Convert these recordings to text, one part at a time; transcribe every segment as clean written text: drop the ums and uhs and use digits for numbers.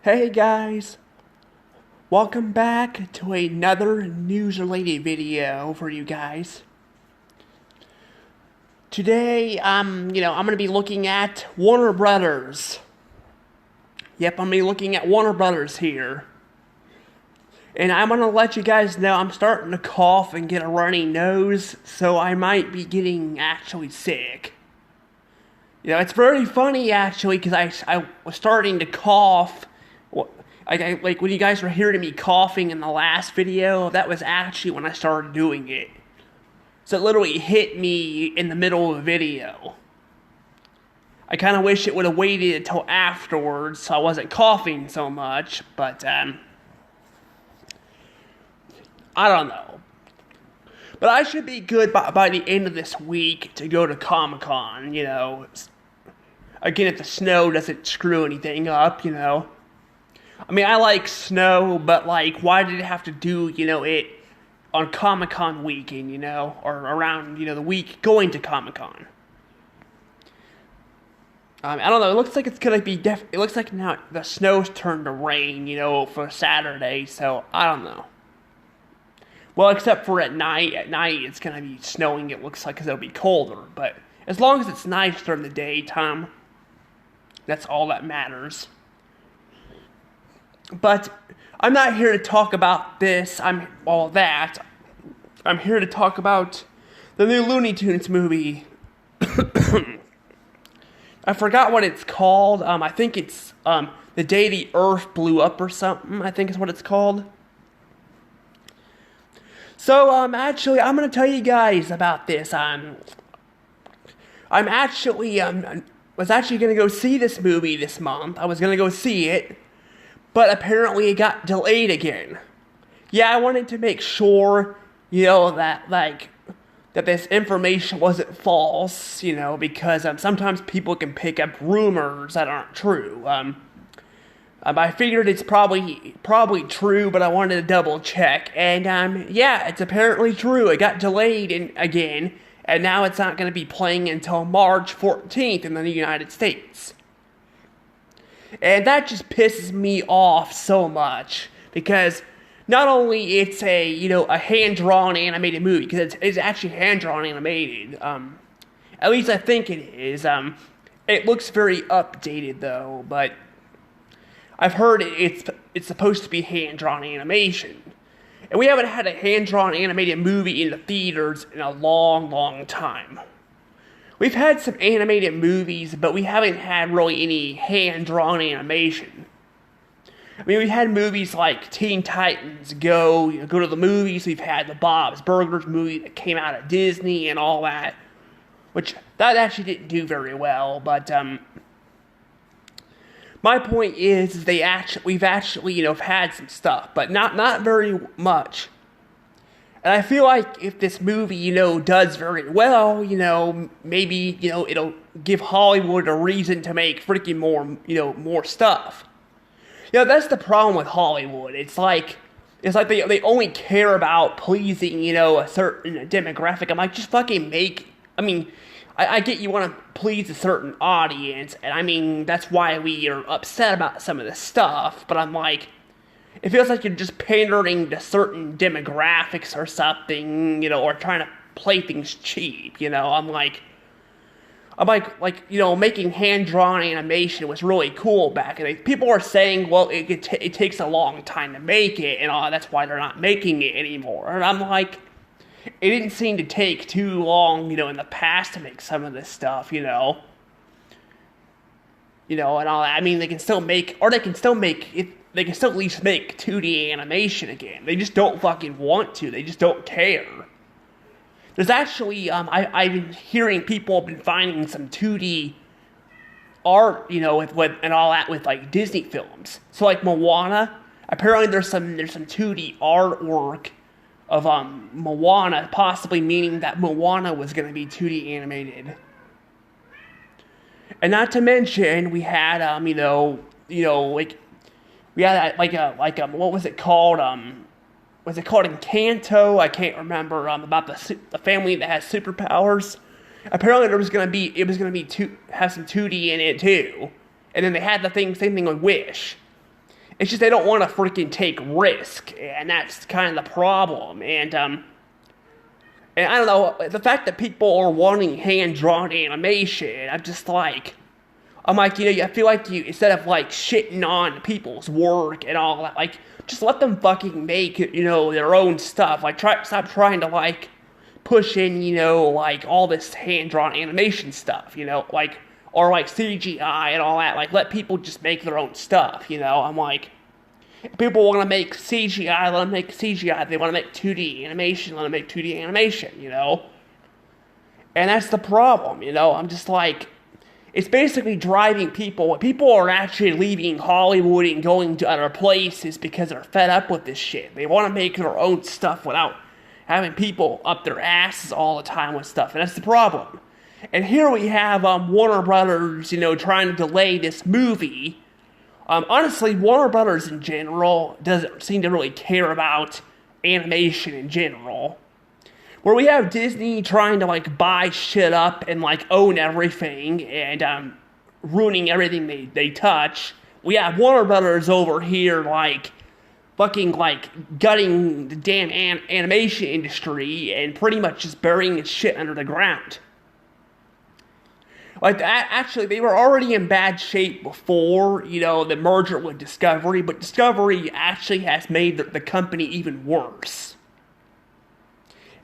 Hey guys, welcome back to another news-related video for you guys. Today, I'm gonna be looking at Warner Brothers. Yep, I'm gonna be looking at Warner Brothers here. And I'm gonna let you guys know I'm starting to cough and get a runny nose, so I might be getting actually sick. It's very funny actually, because I was starting to cough. Like when you guys were hearing me coughing in the last video, that was actually when I started doing it. So it literally hit me in the middle of the video. I kind of wish it would have waited until afterwards so I wasn't coughing so much, but I don't know. But I should be good by the end of this week to go to Comic-Con, Again, if the snow doesn't screw anything up, I mean, I like snow, but, why did it have to do, it on Comic-Con weekend, or around, the week going to Comic-Con? I don't know, it looks like it's gonna be it looks like now the snow's turned to rain, for Saturday, so I don't know. Well, except for at night it's gonna be snowing, it looks like, because it'll be colder, but as long as it's nice during the daytime, that's all that matters. But I'm not here to talk about this, I'm here to talk about the new Looney Tunes movie. I forgot what it's called. I think it's The Day the Earth Blew Up or something, I think is what it's called. So, actually, I'm going to tell you guys about this. Was actually going to go see this movie this month. I was going to go see it. But apparently it got delayed again. Yeah, I wanted to make sure, that this information wasn't false, because sometimes people can pick up rumors that aren't true. I figured it's probably true, but I wanted to double check. And, yeah, it's apparently true. It got delayed again, and now it's not going to be playing until March 14th in the United States. And that just pisses me off so much, because not only it's a hand-drawn animated movie, because it's actually hand-drawn animated, at least I think it is. It looks very updated though, but I've heard it's supposed to be hand-drawn animation. And we haven't had a hand-drawn animated movie in the theaters in a long, long time. We've had some animated movies, but we haven't had really any hand-drawn animation. I mean, we've had movies like Teen Titans Go to the movies. We've had the Bob's Burgers movie that came out of Disney and all that, which that actually didn't do very well. But my point is we've actually had some stuff, but not very much. And I feel like if this movie, does very well, maybe, it'll give Hollywood a reason to make freaking more stuff. That's the problem with Hollywood. It's like they only care about pleasing, a certain demographic. I'm like, just fucking I get you want to please a certain audience, and I mean, that's why we are upset about some of this stuff, but I'm like, it feels like you're just pandering to certain demographics or something, or trying to play things cheap, I'm like, making hand-drawn animation was really cool back in the day. People are saying, well, it takes a long time to make it, and all that's why they're not making it anymore. And I'm like, it didn't seem to take too long, in the past to make some of this stuff, and all that. I mean, they can still at least make 2D animation again. They just don't fucking want to. They just don't care. There's actually, I've been hearing people have been finding some 2D art, with and all that with, Disney films. So, Moana, apparently there's some 2D artwork of, Moana, possibly meaning that Moana was going to be 2D animated. And not to mention, we had, we had what was it called? Was it called Encanto? I can't remember. About the family that has superpowers. Apparently, it was gonna be have some 2D in it too. And then they had the same thing with Wish. It's just they don't want to freaking take risk, and that's kind of the problem. And I don't know, the fact that people are wanting hand-drawn animation, I'm like, I feel like instead of like shitting on people's work and all that, like, just let them fucking make, their own stuff. Like, stop trying to like push in, like all this hand-drawn animation stuff, like, or like CGI and all that. Like, let people just make their own stuff, I'm like, if people want to make CGI, let them make CGI. If they want to make 2D animation, let them make 2D animation, And that's the problem, I'm just like, it's basically driving people. People are actually leaving Hollywood and going to other places because they're fed up with this shit. They want to make their own stuff without having people up their asses all the time with stuff, and that's the problem. And here we have Warner Brothers, trying to delay this movie. Honestly, Warner Brothers in general doesn't seem to really care about animation in general. Where we have Disney trying to like buy shit up and like own everything and ruining everything they touch. We have Warner Brothers over here like fucking like gutting the damn animation industry and pretty much just burying its shit under the ground. Like, actually, they were already in bad shape before, the merger with Discovery, but Discovery actually has made the company even worse.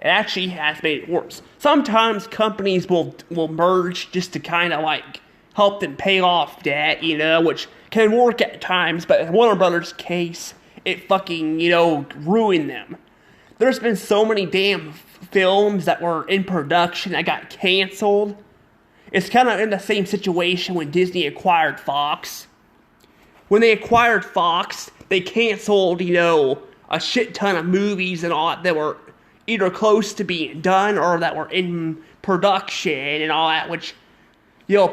It actually has made it worse. Sometimes companies will merge just to kind of like help them pay off debt, which can work at times, but in Warner Brothers' case, it fucking, ruined them. There's been so many damn films that were in production that got canceled. It's kind of in the same situation when Disney acquired Fox. When they acquired Fox, they canceled, a shit ton of movies and all that were either close to being done or that were in production and all that, which,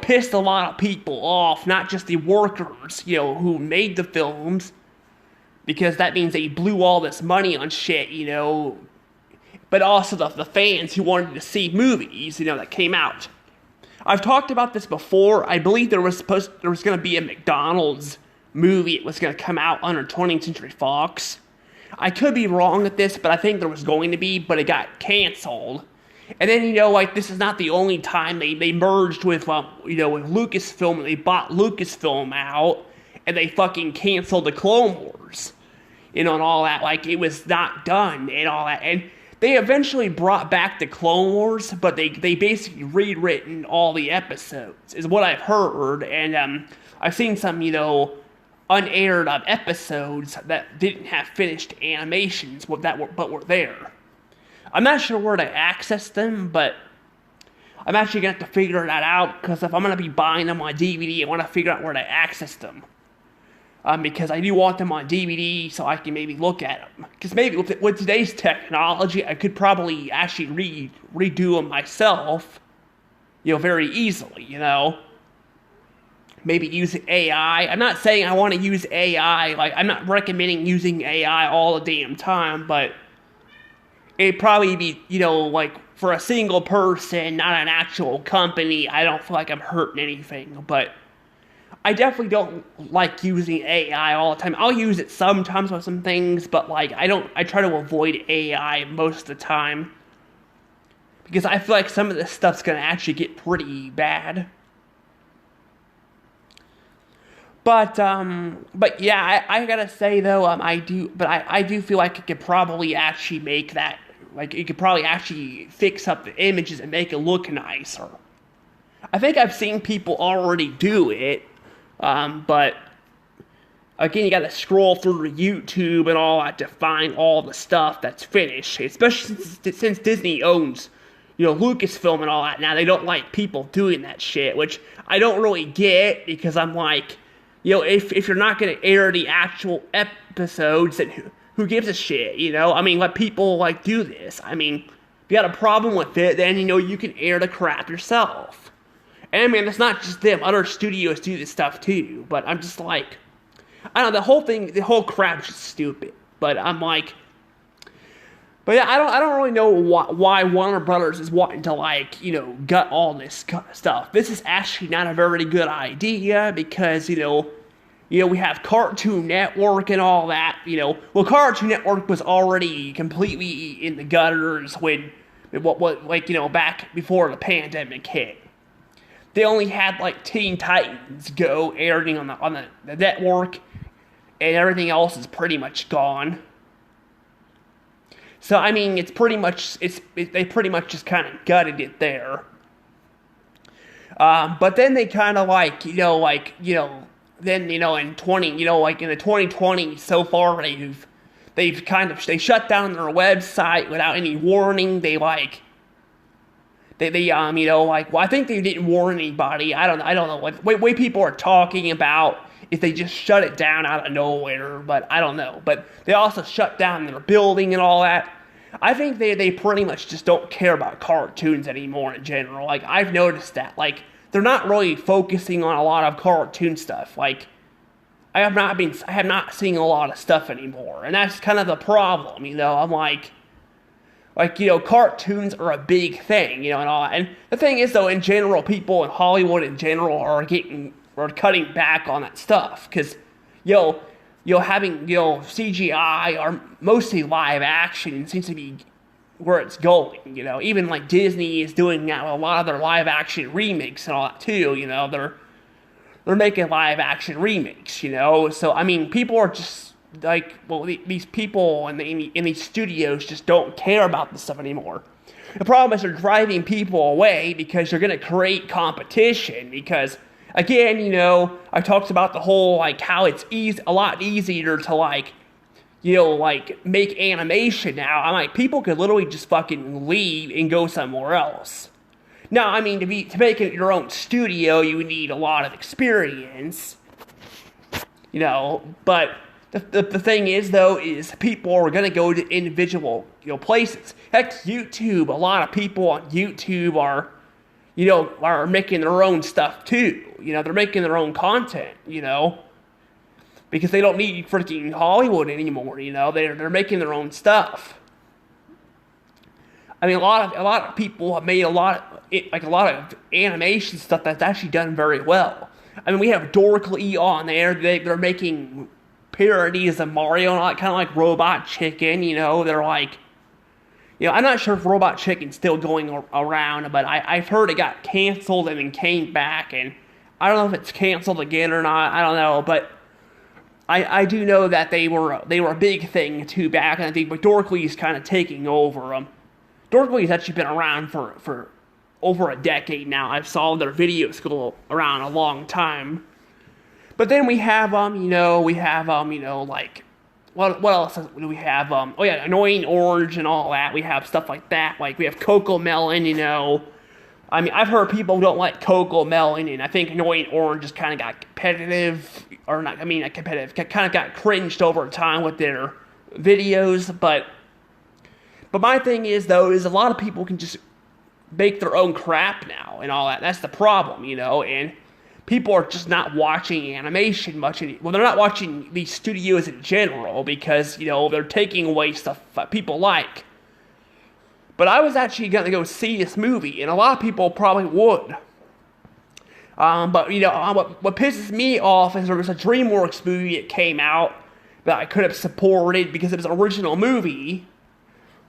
pissed a lot of people off, not just the workers, who made the films, because that means they blew all this money on shit, but also the fans who wanted to see movies, that came out. I've talked about this before. I believe there was going to be a McDonald's movie. It was going to come out under 20th Century Fox. I could be wrong at this, but I think there was going to be, but it got canceled. And then, this is not the only time they merged with, with Lucasfilm, and they bought Lucasfilm out, and they fucking canceled the Clone Wars, and all that. Like, it was not done, and all that. And they eventually brought back the Clone Wars, but they basically rewritten all the episodes, is what I've heard, and I've seen some, unaired episodes that didn't have finished animations but were there. I'm not sure where to access them, but I'm actually going to have to figure that out, because if I'm going to be buying them on DVD, I want to figure out where to access them. Because I do want them on DVD so I can maybe look at them. Because maybe with today's technology, I could probably actually redo them myself, very easily, Maybe using AI. I'm not saying I want to use AI, like, I'm not recommending using AI all the damn time, but it'd probably be, like, for a single person, not an actual company, I don't feel like I'm hurting anything, but I definitely don't like using AI all the time. I'll use it sometimes with some things, but, like, I try to avoid AI most of the time, because I feel like some of this stuff's gonna actually get pretty bad. But yeah, I gotta say though, I do feel like it could probably actually make that, like, it could probably actually fix up the images and make it look nicer. I think I've seen people already do it, but again, you gotta scroll through YouTube and all that to find all the stuff that's finished, especially since Disney owns, Lucasfilm and all that. Now, they don't like people doing that shit, which I don't really get, because I'm like, if you're not going to air the actual episodes, then who gives a shit, I mean, let people, like, do this. I mean, if you got a problem with it, then, you can air the crap yourself. And, I mean, it's not just them. Other studios do this stuff, too. But I'm just like, I don't know, the whole crap's just stupid. But I'm like, but yeah, I don't really know why Warner Brothers is wanting to, like, gut all this stuff. This is actually not a very good idea, because, we have Cartoon Network and all that, Well, Cartoon Network was already completely in the gutters back before the pandemic hit. They only had, Teen Titans Go airing on the network, and everything else is pretty much gone. So, I mean, they pretty much just kind of gutted it there. But then they kind of then, in in the 2020 so far, they shut down their website without any warning. Well, I think they didn't warn anybody. I don't know. Way people are talking about if they just shut it down out of nowhere, but I don't know. But they also shut down their building and all that. I think they pretty much just don't care about cartoons anymore in general. I've noticed that. They're not really focusing on a lot of cartoon stuff. I have not seen a lot of stuff anymore, and that's kind of the problem. I'm cartoons are a big thing, and all that. And the thing is, though, in general, people in Hollywood in general are cutting back on that stuff, because, having, CGI or mostly live action seems to be where it's going, Even, Disney is doing that with a lot of their live action remakes and all that, too, They're making live action remakes, So, I mean, people are just, these people in these studios just don't care about this stuff anymore. The problem is they're driving people away because you're going to create competition, because, again, I talked about the whole, how it's a lot easier to, make animation now. I'm people could literally just fucking leave and go somewhere else. Now, I mean, to make it your own studio, you need a lot of experience, but the thing is, though, is people are going to go to individual, places. Heck, YouTube, a lot of people on YouTube are making their own stuff, too. They're making their own content, because they don't need freaking Hollywood anymore, they're making their own stuff. I mean, a lot of people have made a lot of animation stuff that's actually done very well. I mean, we have Dorkly on there. They're making parodies of Mario, and kind of like Robot Chicken. They're I'm not sure if Robot Chicken's still going around, but I've heard it got canceled and then came back, and I don't know if it's canceled again or not. I don't know, but I do know that they were a big thing too back, and I think Dorkly's kind of taking over them. Dorkly's actually been around for over a decade now. I've saw their videos go around a long time. But then we have what else do we have? Annoying Orange and all that. We have stuff like that. We have Coco Melon, I mean, I've heard people don't like Coco Melon, and I think Annoying Orange just kind of got competitive, or not competitive, kind of got cringed over time with their videos, but my thing is, though, is a lot of people can just make their own crap now and all that. That's the problem, and people are just not watching animation much anymore. Well, they're not watching these studios in general because, they're taking away stuff that people like. But I was actually going to go see this movie, and a lot of people probably would. But, what pisses me off is there was a DreamWorks movie that came out that I could have supported because it was an original movie.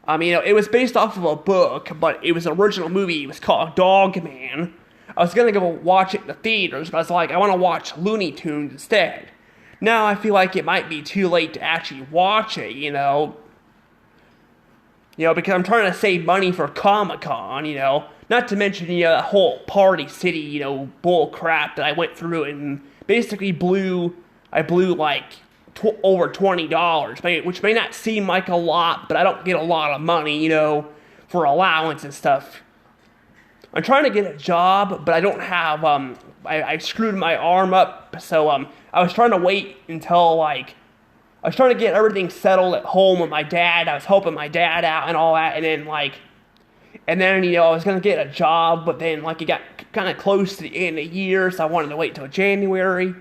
It was based off of a book, but it was an original movie. It was called Dogman. I was going to go watch it in the theaters, but I was I want to watch Looney Tunes instead. Now I feel like it might be too late to actually watch it, because I'm trying to save money for Comic-Con, not to mention, the whole Party City, bull crap that I went through and basically blew over $20, which may not seem like a lot, but I don't get a lot of money, for allowance and stuff. I'm trying to get a job, but I don't have, I screwed my arm up, so, I was trying to wait until, I was trying to get everything settled at home with my dad. I was helping my dad out and all that, and then, I was gonna get a job, but then, it got kind of close to the end of the year, so I wanted to wait till January.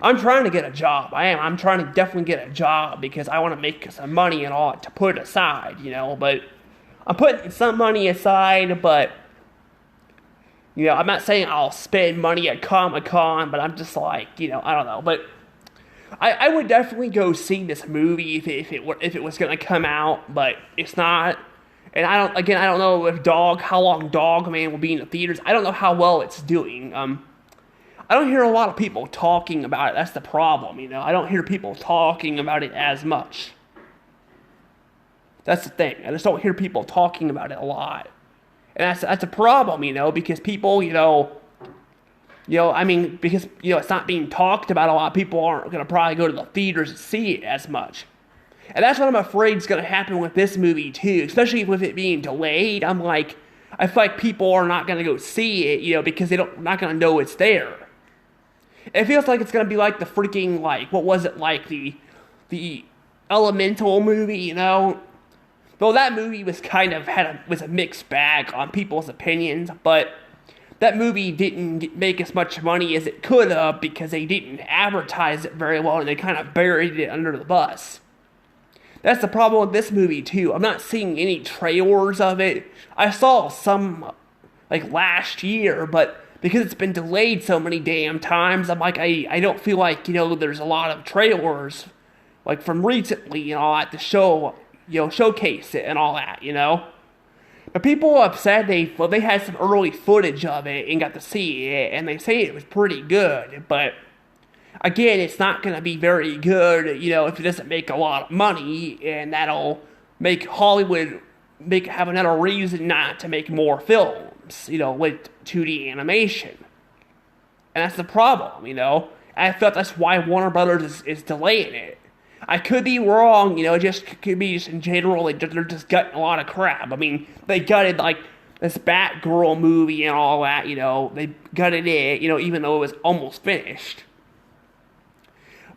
I'm trying to get a job. I'm trying to definitely get a job because I want to make some money and all that to put aside, but I'm putting some money aside, but, I'm not saying I'll spend money at Comic-Con, but I'm just I don't know, but I would definitely go see this movie if it was gonna come out, but it's not. And I don't know if how long Dog Man will be in the theaters. I don't know how well it's doing. I don't hear a lot of people talking about it. That's the problem, you know. I don't hear people talking about it as much. That's the thing. I just don't hear people talking about it a lot. And that's a problem, you know, because people, because it's not being talked about a lot. People aren't going to probably go to the theaters to see it as much. And that's what I'm afraid is going to happen with this movie, too. Especially with it being delayed. I feel like people are not going to go see it, you know, because not going to know it's there. It feels like it's going to be like the freaking, what was it, like the Elemental movie, you know? Though that movie was was a mixed bag on people's opinions, but that movie didn't make as much money as it could have because they didn't advertise it very well and they kind of buried it under the bus. That's the problem with this movie, too. I'm not seeing any trailers of it. I saw some, last year, but because it's been delayed so many damn times, I don't feel like, there's a lot of trailers, from recently and all that to showcase it and all that, you know? But people have said they had some early footage of it and got to see it, and they say it was pretty good, but again, it's not going to be very good, if it doesn't make a lot of money, and that'll make Hollywood have another reason not to make more films, with 2D animation. And that's the problem, And I felt that's why Warner Brothers is delaying it. I could be wrong, just could be just in general, they're just gutting a lot of crap. I mean, they gutted, this Batgirl movie and all that, they gutted it, even though it was almost finished.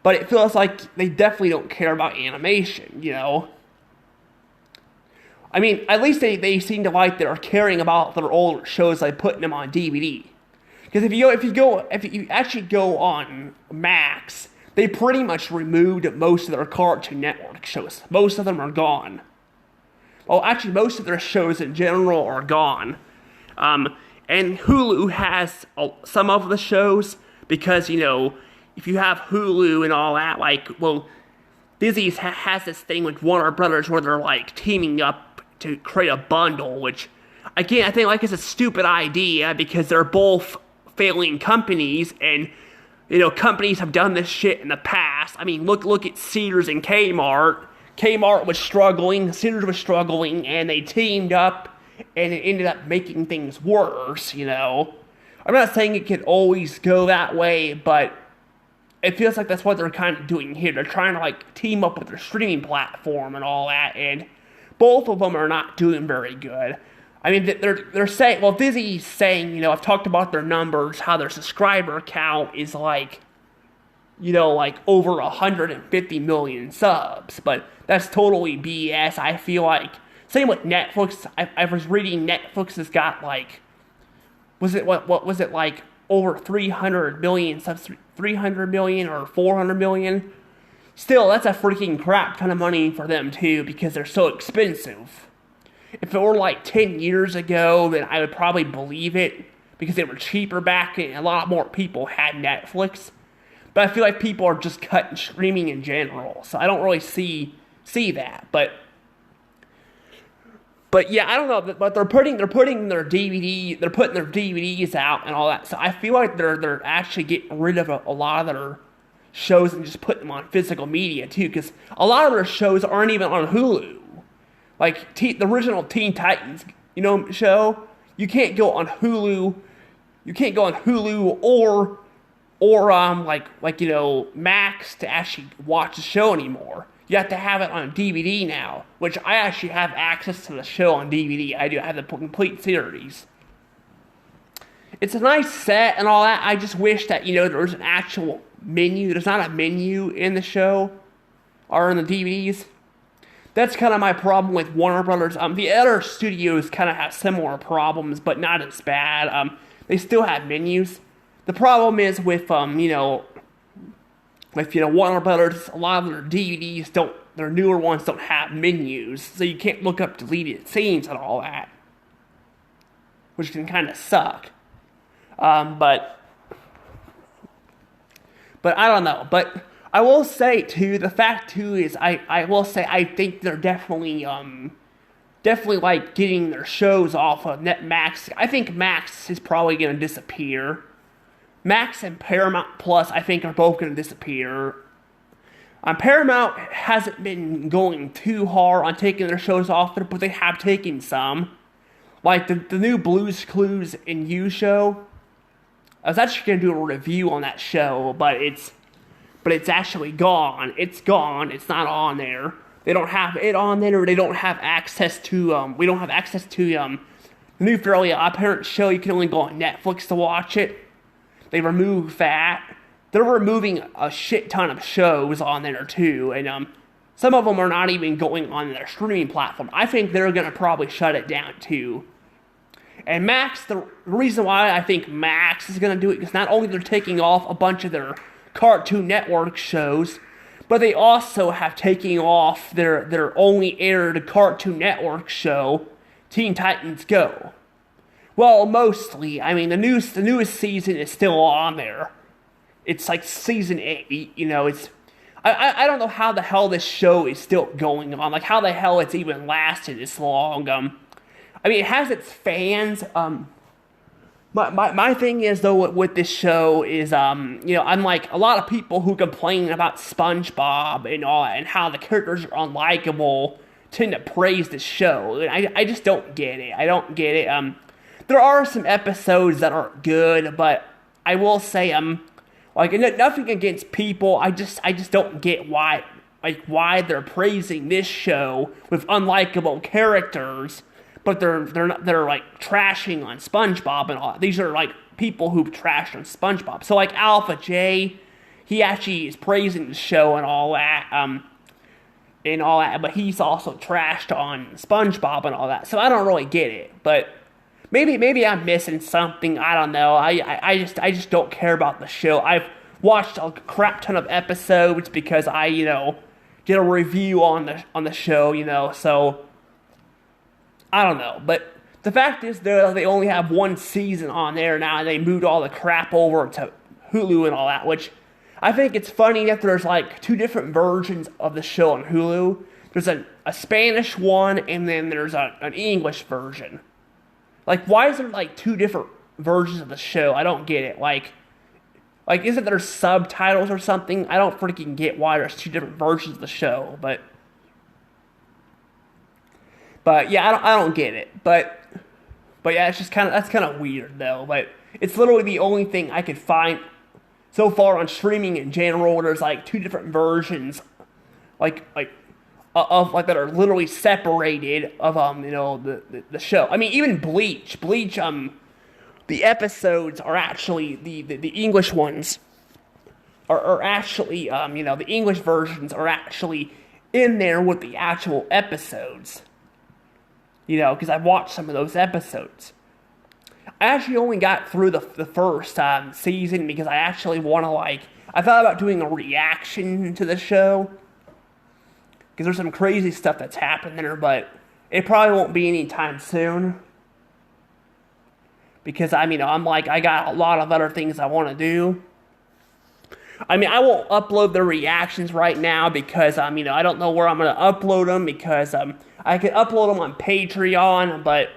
But it feels like they definitely don't care about animation, I mean, at least they seem to they're caring about their older shows, putting them on DVD. Because if you actually go on Max, they pretty much removed most of their Cartoon Network shows. Most of them are gone. Well, actually, most of their shows in general are gone. And Hulu has some of the shows because, if you have Hulu and all that, Disney has this thing with Warner Brothers where they're, teaming up to create a bundle, which, again, I think, is a stupid idea because they're both failing companies, and companies have done this shit in the past. I mean, look at Sears and Kmart. Kmart was struggling, Sears was struggling, and they teamed up, and it ended up making things worse, I'm not saying it can always go that way, but it feels like that's what they're kind of doing here. They're trying to, team up with their streaming platform and all that, and both of them are not doing very good. I mean, they're saying, Disney's saying, I've talked about their numbers, how their subscriber count is over 150 million subs, but that's totally BS. I feel like, same with Netflix. I was reading Netflix has got what was it over 300 million subs, 300 million or 400 million? Still, that's a freaking crap ton of money for them too, because they're so expensive. If it were 10 years ago, then I would probably believe it, because they were cheaper back and a lot more people had Netflix. But I feel like people are just cutting streaming in general, so I don't really see that. But yeah, I don't know. But they're putting their DVDs out and all that. So I feel like they're actually getting rid of a lot of their shows and just putting them on physical media too, because a lot of their shows aren't even on Hulu. The original Teen Titans, show, you can't go on Hulu. You can't go on Hulu or Max to actually watch the show anymore. You have to have it on DVD now, which I actually have access to the show on DVD. I do have the complete series. It's a nice set and all that. I just wish that, there was an actual menu. There's not a menu in the show or in the DVDs. That's kind of my problem with Warner Brothers. The other studios kind of have similar problems, but not as bad. They still have menus. The problem is with, Warner Brothers, a lot of their DVDs their newer ones don't have menus, so you can't look up deleted scenes and all that, which can kind of suck. But I don't know. But I will say too, the fact too is I will say I think they're definitely like getting their shows off of Max. I think Max is probably gonna disappear. Max and Paramount Plus I think are both gonna disappear. Paramount hasn't been going too hard on taking their shows off there, but they have taken some. Like the new Blue's Clues and You show. I was actually gonna do a review on that show, but it's actually gone. It's gone. It's not on there. They don't have it on there. They don't have access to. We don't have access to the new Fairly Odd Parents show. You can only go on Netflix to watch it. They removed that. They're removing a shit ton of shows on there too, and some of them are not even going on their streaming platform. I think they're gonna probably shut it down too. And Max, the reason why I think Max is gonna do it is not only they're taking off a bunch of their Cartoon Network shows, but they also have taken off their only aired Cartoon Network show, Teen Titans Go. Well, mostly. I mean, the newest season is still on there. It's like season 8, you know, I don't know how the hell this show is still going on, like how the hell it's even lasted this long. I mean, it has its fans. My thing is, though, with this show is, unlike a lot of people who complain about SpongeBob and all, and how the characters are unlikable, tend to praise this show. I just don't get it. I don't get it. There are some episodes that are good, but I will say, like, nothing against people. I just don't get why they're praising this show with unlikable characters, but they're like trashing on SpongeBob and all. These are like people who trash on SpongeBob. So like Alpha J, he actually is praising the show and all that, but he's also trashed on SpongeBob and all that. So I don't really get it, but maybe I'm missing something. I don't know. I just don't care about the show. I've watched a crap ton of episodes because I did a review on the show, so I don't know. But the fact is they only have one season on there now, and they moved all the crap over to Hulu and all that, which I think it's funny that there's like two different versions of the show on Hulu. There's a Spanish one, and then there's an English version. Like, why is there like two different versions of the show? I don't get it. Like, isn't there subtitles or something? I don't freaking get why there's two different versions of the show, but yeah, I don't get it. But yeah, that's kind of weird though. But it's literally the only thing I could find so far on streaming in general where there's like two different versions, like that are literally separated of the show. I mean, even Bleach, the episodes are actually the English ones are actually the English versions are actually in there with the actual episodes. Because I've watched some of those episodes. I actually only got through the first season because I actually want to I thought about doing a reaction to the show. Because there's some crazy stuff that's happened there, but it probably won't be anytime soon. Because, I got a lot of other things I want to do. I won't upload the reactions right now because, I don't know where I'm going to upload them because, I could upload them on Patreon, but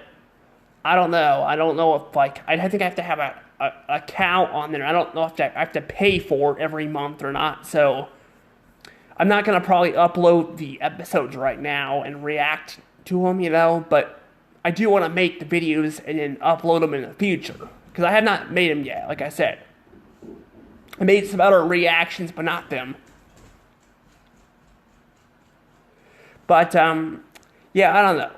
I don't know. I don't know if, I think I have to have a account on there. I don't know if I have to pay for it every month or not, so I'm not going to probably upload the episodes right now and react to them, but I do want to make the videos and then upload them in the future, because I have not made them yet, like I said. I made some other reactions, but not them. But, yeah, I don't know.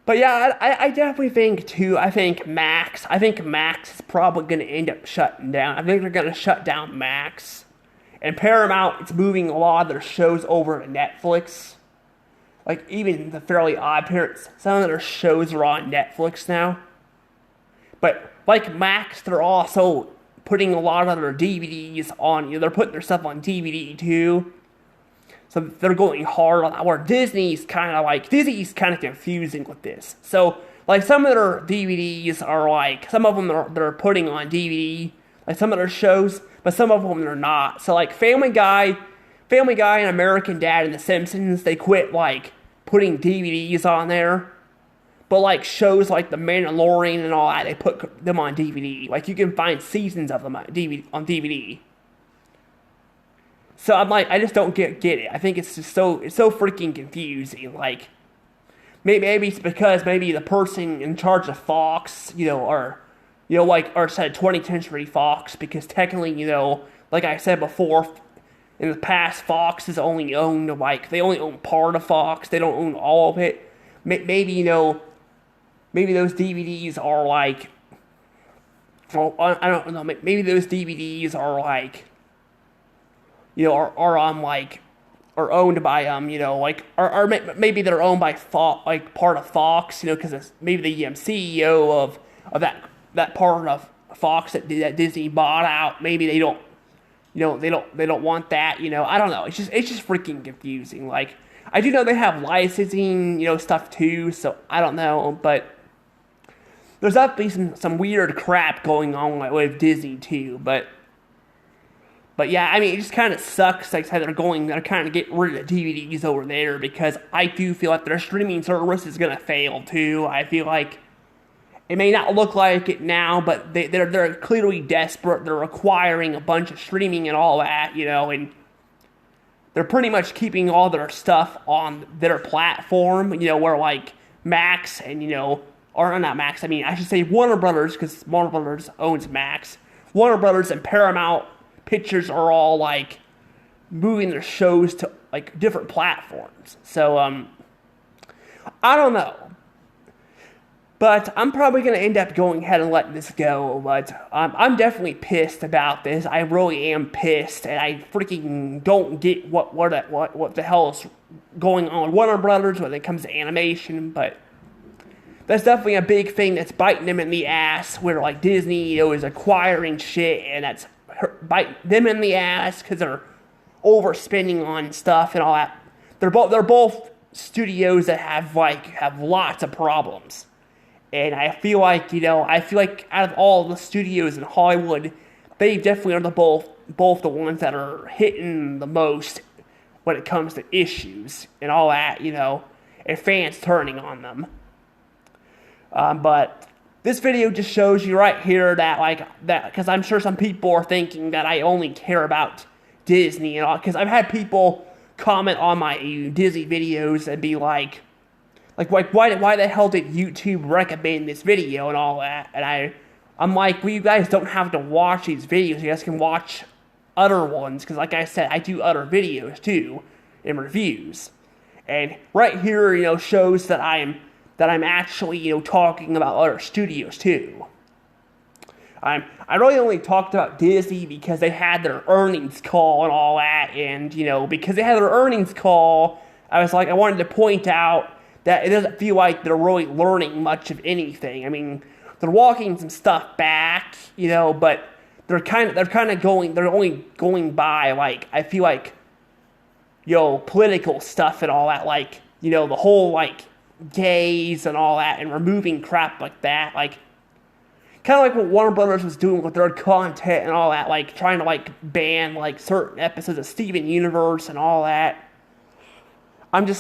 But yeah, I definitely think, too, I think Max is probably going to end up shutting down. I think they're going to shut down Max. And Paramount is moving a lot of their shows over to Netflix. Like, even the Fairly Odd Parents, some of their shows are on Netflix now. But, like Max, they're also putting a lot of their DVDs on, they're putting their stuff on DVD, too. So they're going hard on that, where Disney's kind of confusing with this. So, some of their DVDs are some of them they're putting on DVD, some of their shows, but some of them are not. So like Family Guy and American Dad and The Simpsons, they quit like putting DVDs on there. But like shows like The Mandalorian and all that, they put them on DVD. Like you can find seasons of them on DVD. So I'm like, I just don't get it. I think it's just so freaking confusing. Like maybe it's because maybe the person in charge of Fox, or said 20th Century Fox, because technically, like I said before, in the past, Fox is only owned they only own part of Fox. They don't own all of it. Maybe maybe those DVDs are like, well, I don't know. Maybe those DVDs are like, are owned by or maybe they're owned by Fox, like part of Fox, because maybe the CEO of that part of Fox that Disney bought out. Maybe they don't, they don't want that. I don't know. It's just freaking confusing. Like I do know they have licensing, stuff too. So I don't know, but there's definitely some weird crap going on with Disney too. But yeah, I mean, it just kind of sucks. Like I said, they're kind of getting rid of the DVDs over there, because I do feel like their streaming service is gonna fail too. I feel like it may not look like it now, but they're clearly desperate. They're acquiring a bunch of streaming and all that, and they're pretty much keeping all their stuff on their platform, where like Max and or not Max. I mean, I should say Warner Brothers, because Warner Brothers owns Max. Warner Brothers and Paramount Pictures are all like moving their shows to like different platforms. So I don't know, but I'm probably gonna end up going ahead and letting this go. But I'm definitely pissed about this. I really am pissed, and I freaking don't get what the hell is going on with Warner Brothers when it comes to animation. But that's definitely a big thing that's biting them in the ass, where like Disney is acquiring shit, and that's biting them in the ass because they're overspending on stuff and all that. They're both studios that have lots of problems, and I feel like out of all the studios in Hollywood, they definitely are both the ones that are hitting the most when it comes to issues and all that, and fans turning on them. But this video just shows you right here that because I'm sure some people are thinking that I only care about Disney and all, because I've had people comment on my Disney videos and be like why the hell did YouTube recommend this video and all that, and I'm like, well, you guys don't have to watch these videos. You guys can watch other ones, because like I said, I do other videos too and reviews, and right here shows that I'm actually, talking about other studios too. I really only talked about Disney because they had their earnings call and all that, and, because they had their earnings call, I wanted to point out that it doesn't feel like they're really learning much of anything. I mean, they're walking some stuff back, but they're only going by, I feel like, political stuff and all that, the whole, gays and all that, and removing crap like that, kind of like what Warner Brothers was doing with their content and all that, trying to ban certain episodes of Steven Universe and all that. I get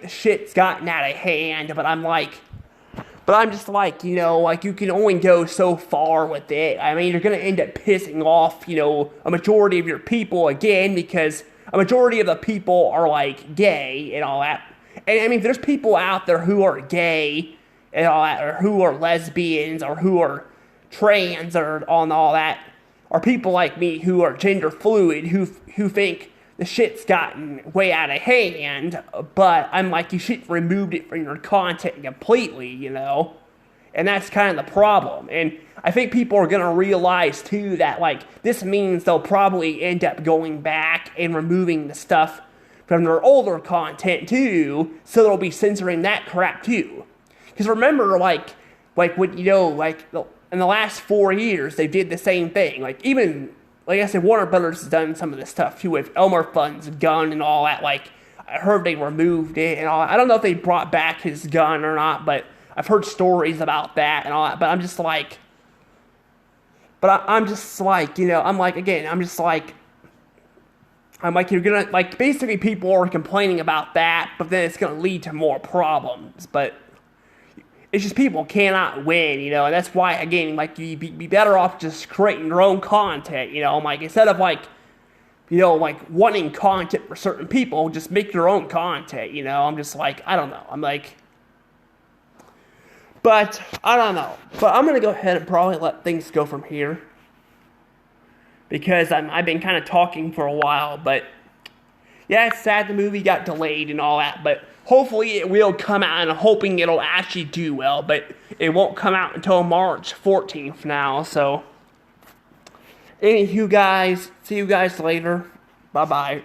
the shit's gotten out of hand, but you can only go so far with it. I mean, you're gonna end up pissing off, a majority of your people again, because a majority of the people are gay and all that. And I mean, there's people out there who are gay and all that, or who are lesbians, or who are trans, or on all that, or people like me who are gender fluid, who think the shit's gotten way out of hand. But I'm like, you should have removed it from your content completely, And that's kind of the problem. And I think people are going to realize, too, that, this means they'll probably end up going back and removing the stuff from their older content, too, so they'll be censoring that crap, too. Because remember, when, in the last 4 years, they did the same thing. Even, like I said, Warner Brothers has done some of this stuff, too, with Elmer Fudd's gun and all that. I heard they removed it and all. I don't know if they brought back his gun or not, but I've heard stories about that and all that, but I'm just like, you're gonna, like, basically people are complaining about that, but then it's gonna lead to more problems, but it's just people cannot win, and that's why, again, like, you'd be better off just creating your own content, like, instead of, like, like, wanting content for certain people, just make your own content, I'm just like, I don't know, but, I don't know, but I'm gonna go ahead and probably let things go from here, because I've been kind of talking for a while, but yeah, it's sad the movie got delayed and all that, but hopefully it will come out, and I'm hoping it'll actually do well, but it won't come out until March 14th now, so anywho guys, see you guys later, bye-bye.